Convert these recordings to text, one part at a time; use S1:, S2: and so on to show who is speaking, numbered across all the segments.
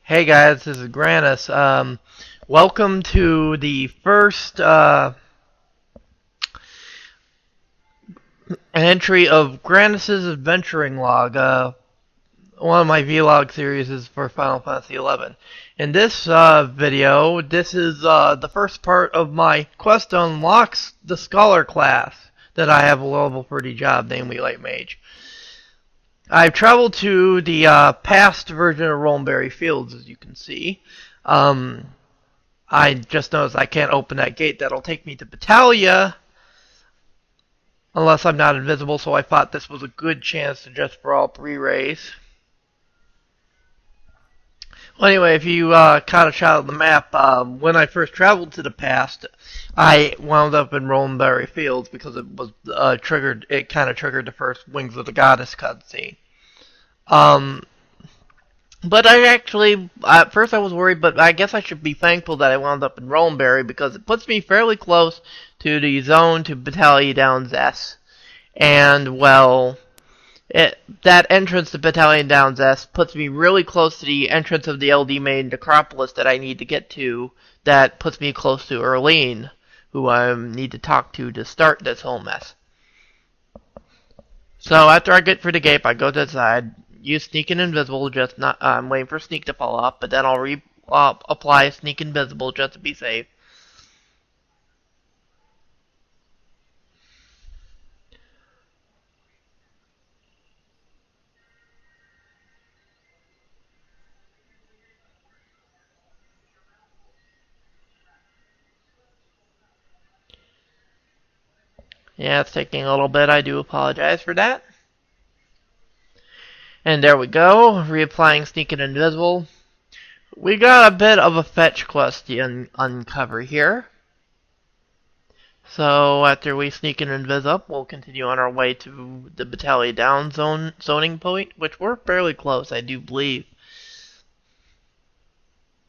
S1: Hey guys, this is Granis. Welcome to the first entry of Granis' adventuring log. One of my vlog series is for Final Fantasy XI. In this video, this is the first part of my quest to unlock the Scholar class that I have available for the job, namely Light Mage. I've traveled to the past version of Rollenberry Fields, as you can see. I just noticed I can't open that gate. That'll take me to Battalia, unless I'm not invisible, so I thought this was a good chance to just brawl 3 rays. Well, anyway, if you caught a shot of the map, when I first traveled to the past, I wound up in Rollenberry Fields because it was triggered. It kind of triggered the first Wings of the Goddess cutscene. But I actually, at first I was worried, but I guess I should be thankful that I wound up in Rollenberry because it puts me fairly close to the zone to Battalia Downs S. And, well, that entrance to Battalion Downs S puts me really close to the entrance of the LD main necropolis that I need to get to. That puts me close to Erlene, who I need to talk to start this whole mess. So after I get through the gate, I go to the side, use Sneak and Invisible, just not, I'm waiting for Sneak to fall off, but then I'll apply Sneak Invisible just to be safe. Yeah, it's taking a little bit. I do apologize for that. And there we go, reapplying Sneak and Invisible. We got a bit of a fetch quest to uncover here. So after we sneak and invis up, we'll continue on our way to the Battalia Down zoning point, which we're fairly close, I do believe.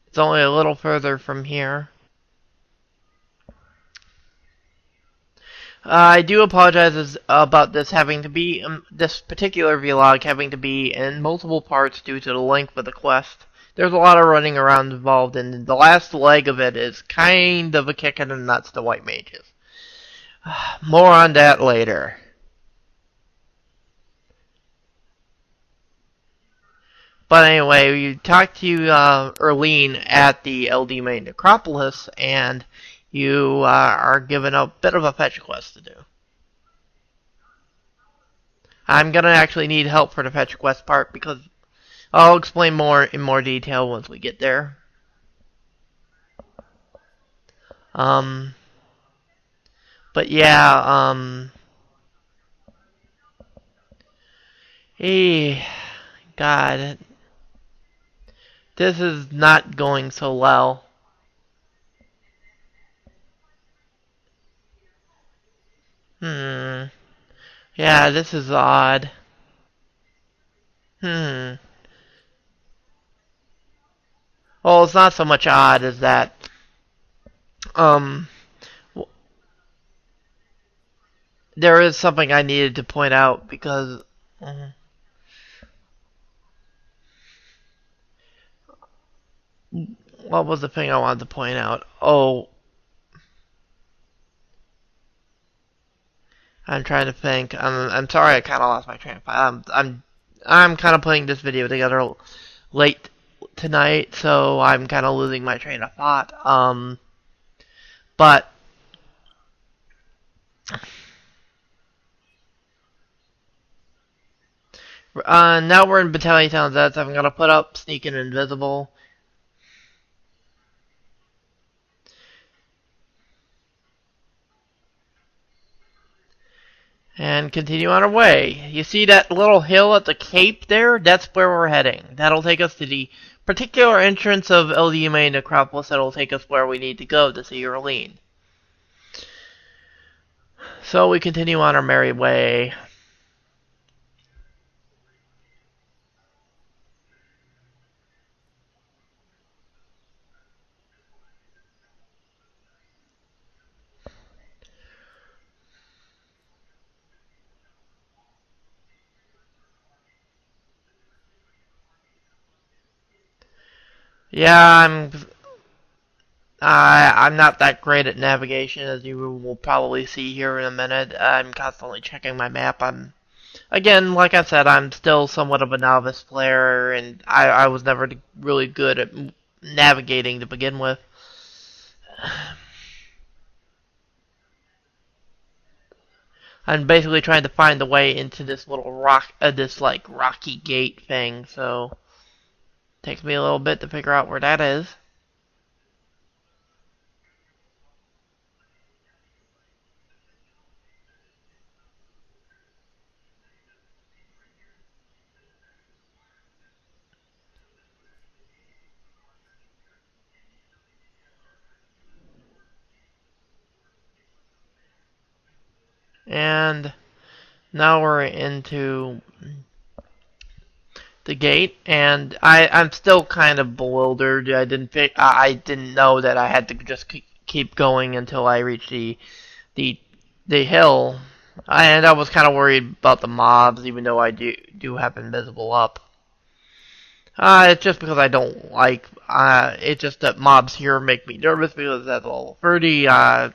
S1: It's only a little further from here. I do apologize about this having to be, this particular vlog having to be in multiple parts due to the length of the quest. There's a lot of running around involved, and the last leg of it is kind of a kick in the nuts to white mages. More on that later. But anyway, we talked to Erlene at the LD main necropolis, and you are given a bit of a fetch quest to do. I'm gonna actually need help for the fetch quest part because I'll explain more in more detail once we get there. But yeah, hey, God, this is not going so well. Yeah, this is odd. Well, it's not so much odd as that, there is something I needed to point out because, what was the thing I wanted to point out? Oh, I'm trying to think. I'm sorry, I kind of lost my train of thought. I'm kind of putting this video together late tonight, so I'm kind of losing my train of thought. But now we're in Battalion Town Z. I'm gonna put up Sneak and Invisible. And continue on our way. You see that little hill at the cape there? That's where we're heading. That'll take us to the particular entrance of LDMA Necropolis that'll take us where we need to go to see Erlene. So we continue on our merry way. Yeah, I'm not that great at navigation, as you will probably see here in a minute. I'm constantly checking my map. Again, like I said, I'm still somewhat of a novice player, and I was never really good at navigating to begin with. I'm basically trying to find the way into this little this like rocky gate thing, so it takes me a little bit to figure out where that is. And now we're into the gate, and I'm still kind of bewildered. I didn't know that I had to just keep going until I reached the the hill, and I was kind of worried about the mobs, even though I do have invisible up. It's just because I don't like. It's just that mobs here make me nervous because at level 30,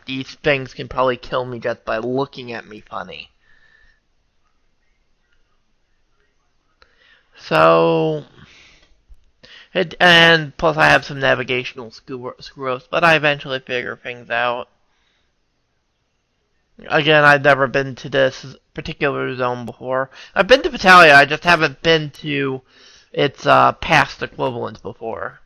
S1: these things can probably kill me just by looking at me funny. So, and plus I have some navigational screw-ups, but I eventually figure things out. Again, I've never been to this particular zone before. I've been to Battaglia, I just haven't been to its past equivalents before.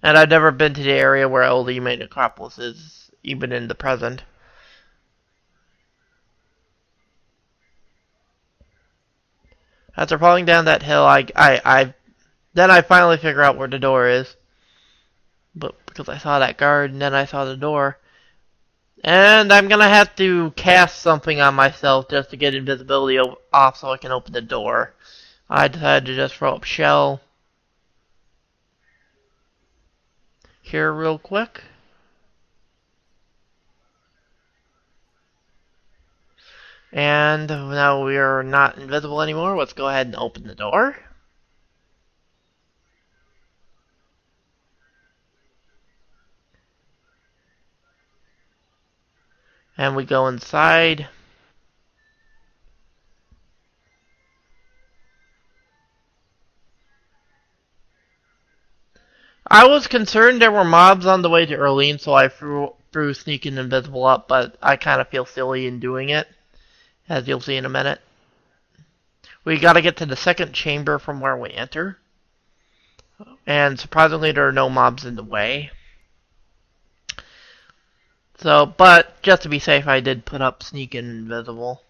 S1: And I've never been to the area where Old Main Necropolis is, even in the present. After falling down that hill, then I finally figure out where the door is. But because I saw that guard, and then I saw the door. And I'm gonna have to cast something on myself just to get invisibility off so I can open the door. I decided to just throw up shell here real quick. And now we are not invisible anymore. Let's go ahead and open the door. And we go inside. I was concerned there were mobs on the way to Erlene, so I threw Sneak and Invisible up, but I kind of feel silly in doing it, as you'll see in a minute. We gotta get to the second chamber from where we enter. And surprisingly, there are no mobs in the way. So, but just to be safe, I did put up Sneak and Invisible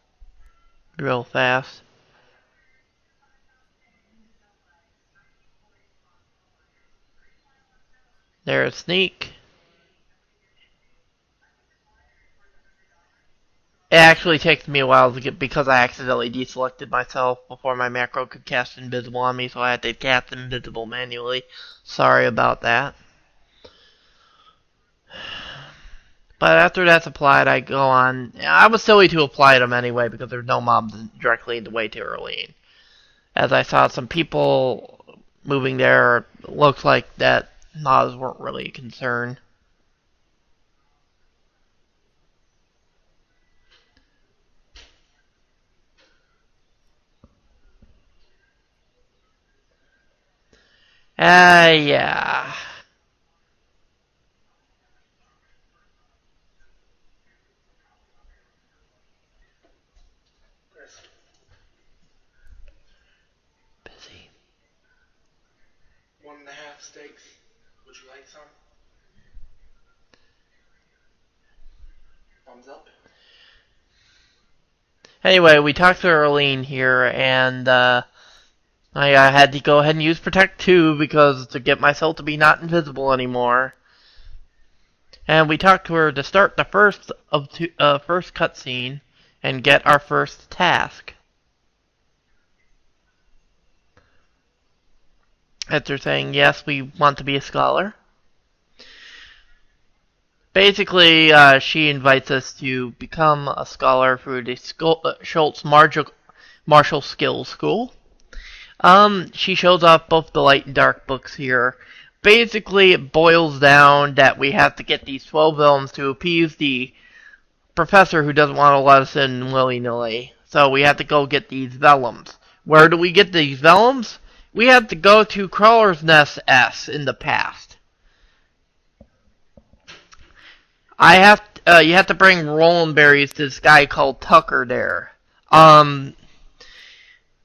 S1: real fast. There's Sneak. It actually takes me a while to get, because I accidentally deselected myself before my macro could cast Invisible on me, so I had to cast Invisible manually. Sorry about that. But after that's applied, I go on. I was silly to apply them anyway because there's no mobs directly in the way to Erlene. As I saw some people moving there, it looks like that mobs weren't really a concern. Yeah. Busy.
S2: 1.5 steaks. Would you like some? Thumbs up.
S1: Anyway, we talked to Erlene here, and I had to go ahead and use Protect 2 because to get myself to be not invisible anymore. And we talked to her to start the first cutscene and get our first task. After saying yes, we want to be a scholar. Basically, she invites us to become a scholar through the Schultz Martial Skills School. She shows off both the light and dark books here. Basically, it boils down that we have to get these 12 vellums to appease the professor who doesn't want to let us in willy-nilly. So we have to go get these vellums. Where do we get these vellums? We have to go to Crawler's Nest S in the past. You have to bring rolling berries to this guy called Tucker there.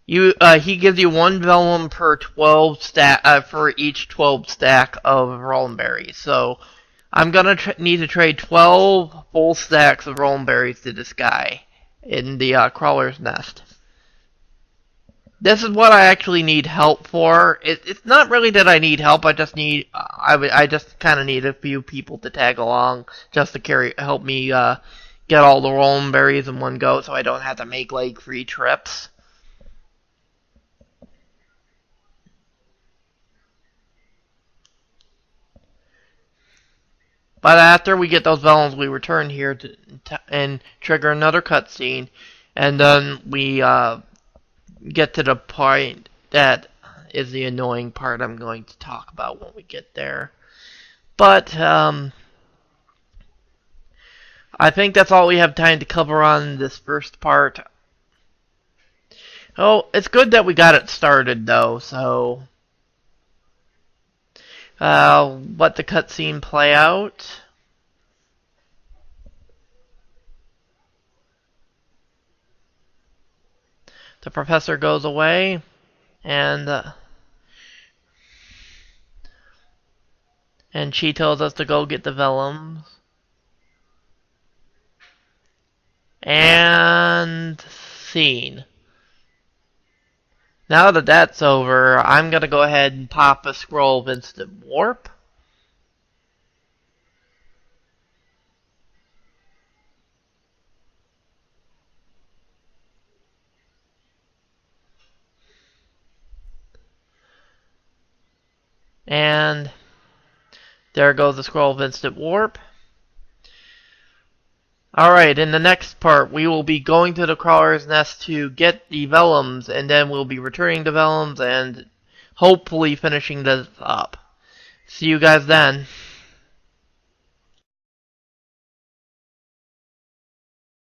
S1: He gives you 1 vellum per 12 stack, for each 12 stack of rolling berries. So I'm gonna need to trade 12 full stacks of rolling berries to this guy in the Crawler's Nest. This is what I actually need help for. It's not really that I need help. I just need I just kind of need a few people to tag along just to help me get all the rolling berries in one go, so I don't have to make like 3 trips. But after we get those vellums, we return here and trigger another cutscene, and then we get to the point that is the annoying part I'm going to talk about when we get there. But I think that's all we have time to cover on this first part. Oh, it's good that we got it started though, so let the cutscene play out. The professor goes away, and she tells us to go get the vellums. And scene. Now that that's over, I'm gonna go ahead and pop a scroll of instant warp. And there goes the scroll of instant warp. Alright, in the next part, we will be going to the Crawler's Nest to get the vellums, and then we'll be returning the vellums and hopefully finishing this up. See you guys then.